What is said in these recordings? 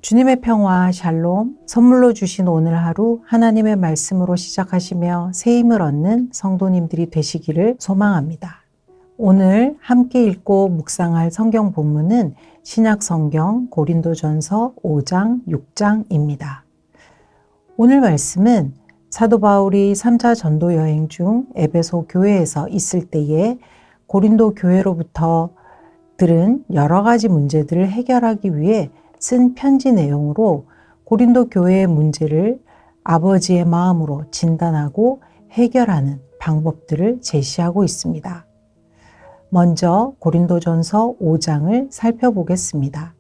주님의 평화 샬롬, 선물로 주신 오늘 하루 하나님의 말씀으로 시작하시며 새 힘을 얻는 성도님들이 되시기를 소망합니다. 오늘 함께 읽고 묵상할 성경 본문은 신약 성경 고린도전서 5장 6장입니다. 오늘 말씀은 사도 바울이 3차 전도 여행 중 에베소 교회에서 있을 때에 고린도 교회로부터 들은 여러 가지 문제들을 해결하기 위해 쓴 편지 내용으로 고린도 교회의 문제를 아버지의 마음으로 진단하고 해결하는 방법들을 제시하고 있습니다. 먼저 고린도전서 5장을 살펴보겠습니다.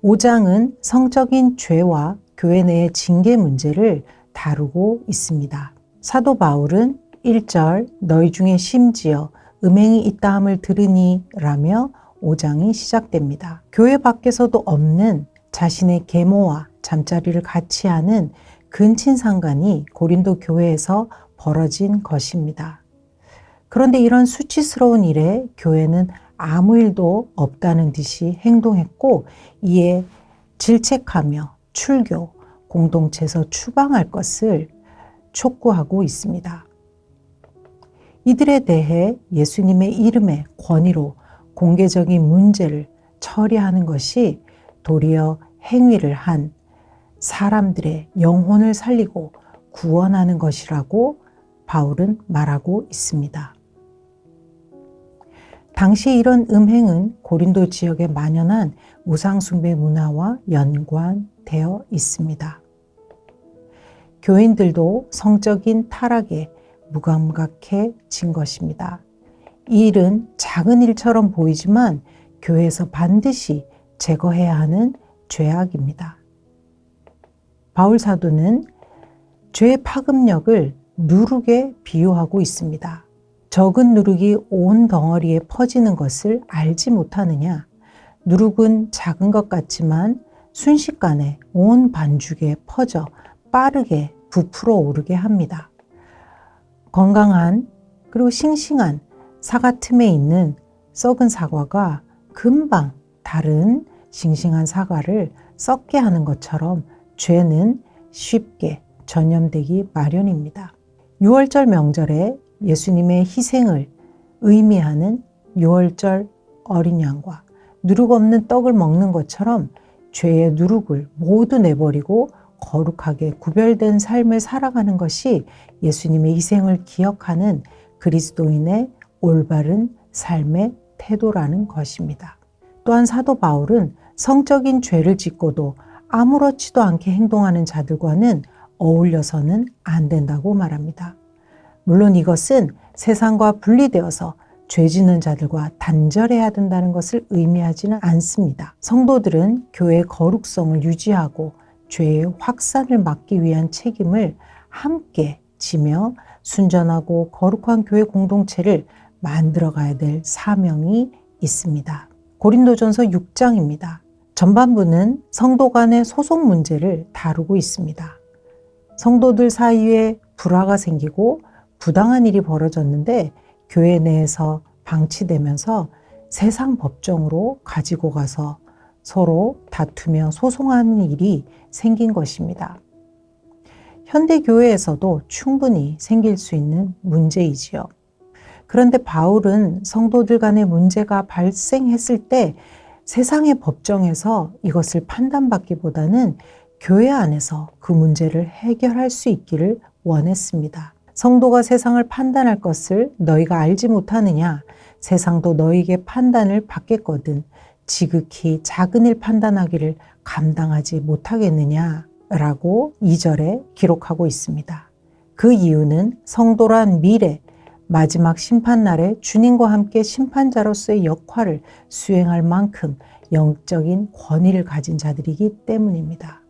5장은 성적인 죄와 교회 내의 징계 문제를 다루고 있습니다. 사도 바울은 1절 너희 중에 심지어 음행이 있다함을 들으니 라며 5장이 시작됩니다. 교회 밖에서도 없는 자신의 계모와 잠자리를 같이 하는 근친상간이 고린도 교회에서 벌어진 것입니다. 그런데 이런 수치스러운 일에 교회는 아무 일도 없다는 듯이 행동했고 이에 질책하며 출교, 공동체에서 추방할 것을 촉구하고 있습니다. 이들에 대해 예수님의 이름의 권위로 공개적인 문제를 처리하는 것이 도리어 행위를 한 사람들의 영혼을 살리고 구원하는 것이라고 바울은 말하고 있습니다. 당시 이런 음행은 고린도 지역에 만연한 우상숭배 문화와 연관되어 있습니다. 교인들도 성적인 타락에 무감각해진 것입니다. 이 일은 작은 일처럼 보이지만 교회에서 반드시 제거해야 하는 죄악입니다. 바울 사도는 죄의 파급력을 누룩에 비유하고 있습니다. 적은 누룩이 온 덩어리에 퍼지는 것을 알지 못하느냐? 누룩은 작은 것 같지만 순식간에 온 반죽에 퍼져 빠르게 부풀어 오르게 합니다. 건강한 그리고 싱싱한 사과 틈에 있는 썩은 사과가 금방 다른 싱싱한 사과를 썩게 하는 것처럼 죄는 쉽게 전염되기 마련입니다. 6월절 명절에 예수님의 희생을 의미하는 6월절 어린 양과 누룩 없는 떡을 먹는 것처럼 죄의 누룩을 모두 내버리고 거룩하게 구별된 삶을 살아가는 것이 예수님의 희생을 기억하는 그리스도인의 올바른 삶의 태도라는 것입니다. 또한 사도 바울은 성적인 죄를 짓고도 아무렇지도 않게 행동하는 자들과는 어울려서는 안 된다고 말합니다. 물론 이것은 세상과 분리되어서 죄 짓는 자들과 단절해야 된다는 것을 의미하지는 않습니다. 성도들은 교회의 거룩성을 유지하고 죄의 확산을 막기 위한 책임을 함께 지며 순전하고 거룩한 교회 공동체를 만들어가야 될 사명이 있습니다. 고린도전서 6장입니다. 전반부는 성도 간의 소송 문제를 다루고 있습니다. 성도들 사이에 불화가 생기고 부당한 일이 벌어졌는데 교회 내에서 방치되면서 세상 법정으로 가지고 가서 서로 다투며 소송하는 일이 생긴 것입니다. 현대 교회에서도 충분히 생길 수 있는 문제이지요. 그런데 바울은 성도들 간의 문제가 발생했을 때 세상의 법정에서 이것을 판단받기보다는 교회 안에서 그 문제를 해결할 수 있기를 원했습니다. 성도가 세상을 판단할 것을 너희가 알지 못하느냐? 세상도 너희에게 판단을 받겠거든. 지극히 작은 일 판단하기를 감당하지 못하겠느냐? 라고 2절에 기록하고 있습니다. 그 이유는 성도란 미래, 마지막 심판날에 주님과 함께 심판자로서의 역할을 수행할 만큼 영적인 권위를 가진 자들이기 때문입니다.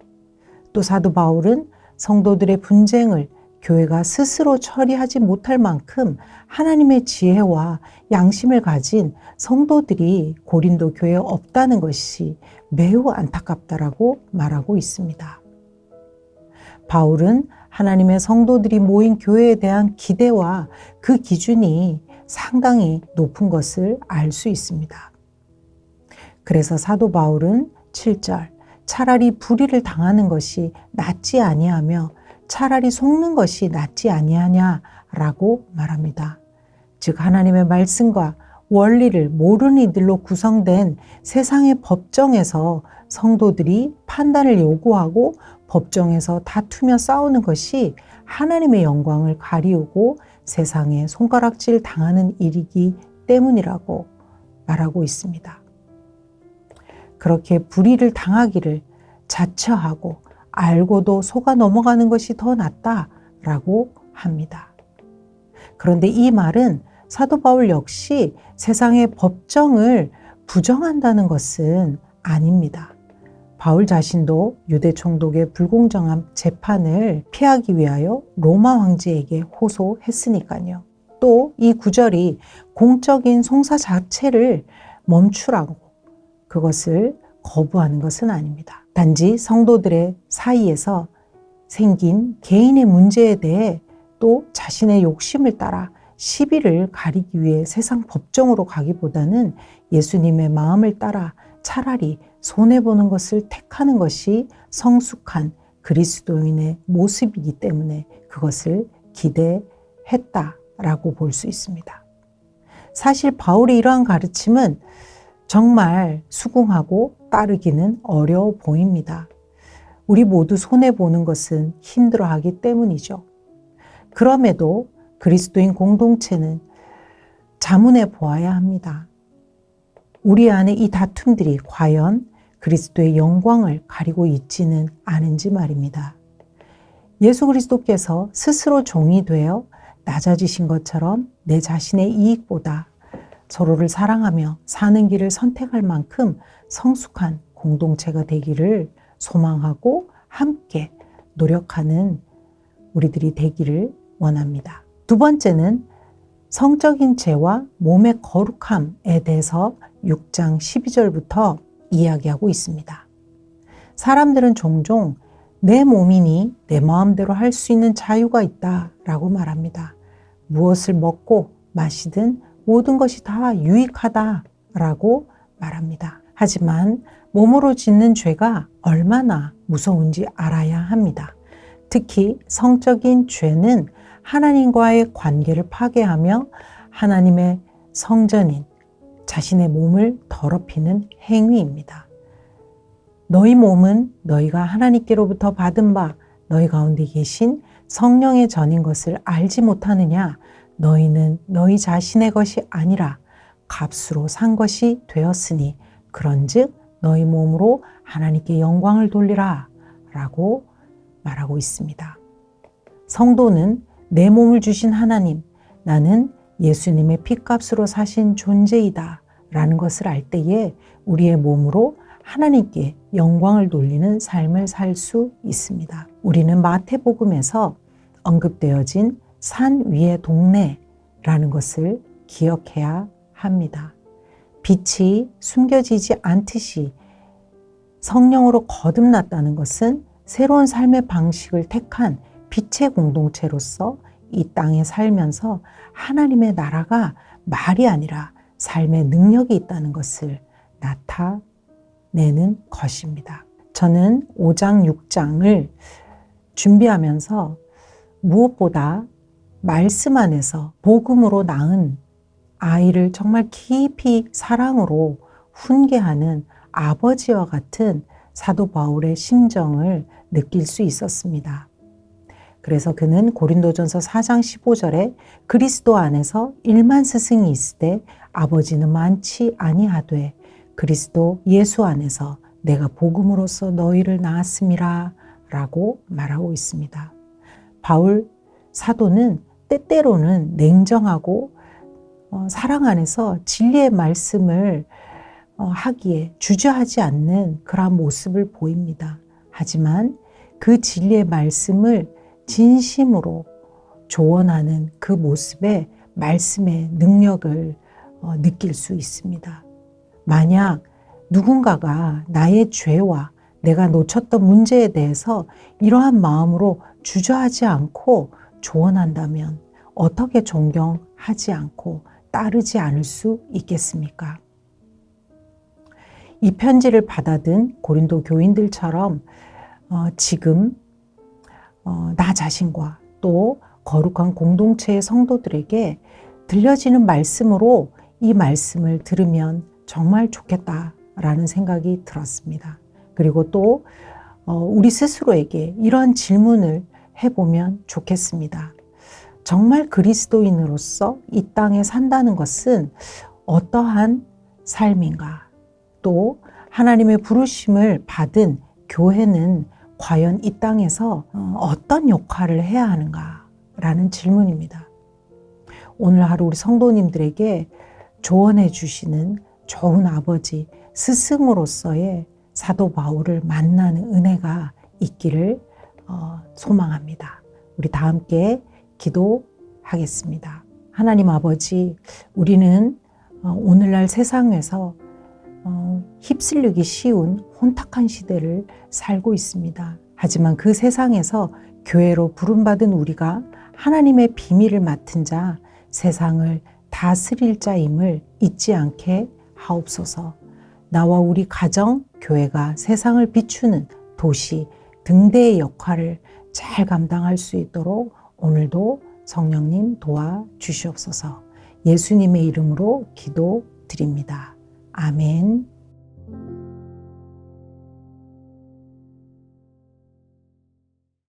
또 사도 바울은 성도들의 분쟁을 교회가 스스로 처리하지 못할 만큼 하나님의 지혜와 양심을 가진 성도들이 고린도 교회에 없다는 것이 매우 안타깝다라고 말하고 있습니다. 바울은 하나님의 성도들이 모인 교회에 대한 기대와 그 기준이 상당히 높은 것을 알 수 있습니다. 그래서 사도 바울은 7절 차라리 불의를 당하는 것이 낫지 아니하며 차라리 속는 것이 낫지 아니하냐라고 말합니다. 즉 하나님의 말씀과 원리를 모르는 이들로 구성된 세상의 법정에서 성도들이 판단을 요구하고 법정에서 다투며 싸우는 것이 하나님의 영광을 가리우고 세상에 손가락질 당하는 일이기 때문이라고 말하고 있습니다. 그렇게 불의를 당하기를 자처하고 알고도 속아 넘어가는 것이 더 낫다라고 합니다. 그런데 이 말은 사도 바울 역시 세상의 법정을 부정한다는 것은 아닙니다. 바울 자신도 유대 총독의 불공정한 재판을 피하기 위하여 로마 황제에게 호소했으니까요. 또 이 구절이 공적인 송사 자체를 멈추라고 그것을 거부하는 것은 아닙니다. 단지 성도들의 사이에서 생긴 개인의 문제에 대해 또 자신의 욕심을 따라 시비를 가리기 위해 세상 법정으로 가기보다는 예수님의 마음을 따라 차라리 손해보는 것을 택하는 것이 성숙한 그리스도인의 모습이기 때문에 그것을 기대했다라고 볼 수 있습니다. 사실 바울의 이러한 가르침은 정말 수긍하고 따르기는 어려워 보입니다. 우리 모두 손해보는 것은 힘들어하기 때문이죠. 그럼에도 그리스도인 공동체는 자문해 보아야 합니다. 우리 안에 이 다툼들이 과연 그리스도의 영광을 가리고 있지는 않은지 말입니다. 예수 그리스도께서 스스로 종이 되어 낮아지신 것처럼 내 자신의 이익보다 서로를 사랑하며 사는 길을 선택할 만큼 성숙한 공동체가 되기를 소망하고 함께 노력하는 우리들이 되기를 원합니다. 두 번째는 성적인 죄와 몸의 거룩함에 대해서 6장 12절부터 이야기하고 있습니다. 사람들은 종종 내 몸이니 내 마음대로 할 수 있는 자유가 있다라고 말합니다. 무엇을 먹고 마시든 모든 것이 다 유익하다라고 말합니다. 하지만 몸으로 짓는 죄가 얼마나 무서운지 알아야 합니다. 특히 성적인 죄는 하나님과의 관계를 파괴하며 하나님의 성전인 자신의 몸을 더럽히는 행위입니다. 너희 몸은 너희가 하나님께로부터 받은 바 너희 가운데 계신 성령의 전인 것을 알지 못하느냐? 너희는 너희 자신의 것이 아니라 값으로 산 것이 되었으니 그런즉 너희 몸으로 하나님께 영광을 돌리라 라고 말하고 있습니다. 성도는 내 몸을 주신 하나님, 나는 예수님의 핏값으로 사신 존재이다 라는 것을 알 때에 우리의 몸으로 하나님께 영광을 돌리는 삶을 살 수 있습니다. 우리는 마태복음에서 언급되어진 산 위의 동네라는 것을 기억해야 합니다. 빛이 숨겨지지 않듯이 성령으로 거듭났다는 것은 새로운 삶의 방식을 택한 빛의 공동체로서 이 땅에 살면서 하나님의 나라가 말이 아니라 삶의 능력이 있다는 것을 나타내는 것입니다. 저는 5장, 6장을 준비하면서 무엇보다 말씀 안에서 복음으로 낳은 아이를 정말 깊이 사랑으로 훈계하는 아버지와 같은 사도 바울의 심정을 느낄 수 있었습니다. 그래서 그는 고린도전서 4장 15절에 그리스도 안에서 1만 스승이 있으되 아버지는 많지 아니하되 그리스도 예수 안에서 내가 복음으로써 너희를 낳았음이라 라고 말하고 있습니다. 바울 사도는 때때로는 냉정하고 사랑 안에서 진리의 말씀을 하기에 주저하지 않는 그러한 모습을 보입니다. 하지만 그 진리의 말씀을 진심으로 조언하는 그 모습에 말씀의 능력을 느낄 수 있습니다. 만약 누군가가 나의 죄와 내가 놓쳤던 문제에 대해서 이러한 마음으로 주저하지 않고 조언한다면 어떻게 존경하지 않고 따르지 않을 수 있겠습니까? 이 편지를 받아든 고린도 교인들처럼 지금 나 자신과 또 거룩한 공동체의 성도들에게 들려지는 말씀으로 이 말씀을 들으면 정말 좋겠다라는 생각이 들었습니다. 그리고 또 우리 스스로에게 이러한 질문을 해보면 좋겠습니다. 정말 그리스도인으로서 이 땅에 산다는 것은 어떠한 삶인가? 또 하나님의 부르심을 받은 교회는 과연 이 땅에서 어떤 역할을 해야 하는가? 라는 질문입니다. 오늘 하루 우리 성도님들에게 조언해 주시는 좋은 아버지, 스승으로서의 사도 바울을 만나는 은혜가 있기를 소망합니다. 우리 다 함께 기도하겠습니다. 하나님 아버지, 우리는 오늘날 세상에서 휩쓸리기 쉬운 혼탁한 시대를 살고 있습니다. 하지만 그 세상에서 교회로 부름받은 우리가 하나님의 비밀을 맡은 자, 세상을 다스릴 자임을 잊지 않게 하옵소서. 나와 우리 가정, 교회가 세상을 비추는 도시, 등대의 역할을 잘 감당할 수 있도록 오늘도 성령님 도와주시옵소서. 예수님의 이름으로 기도드립니다. 아멘.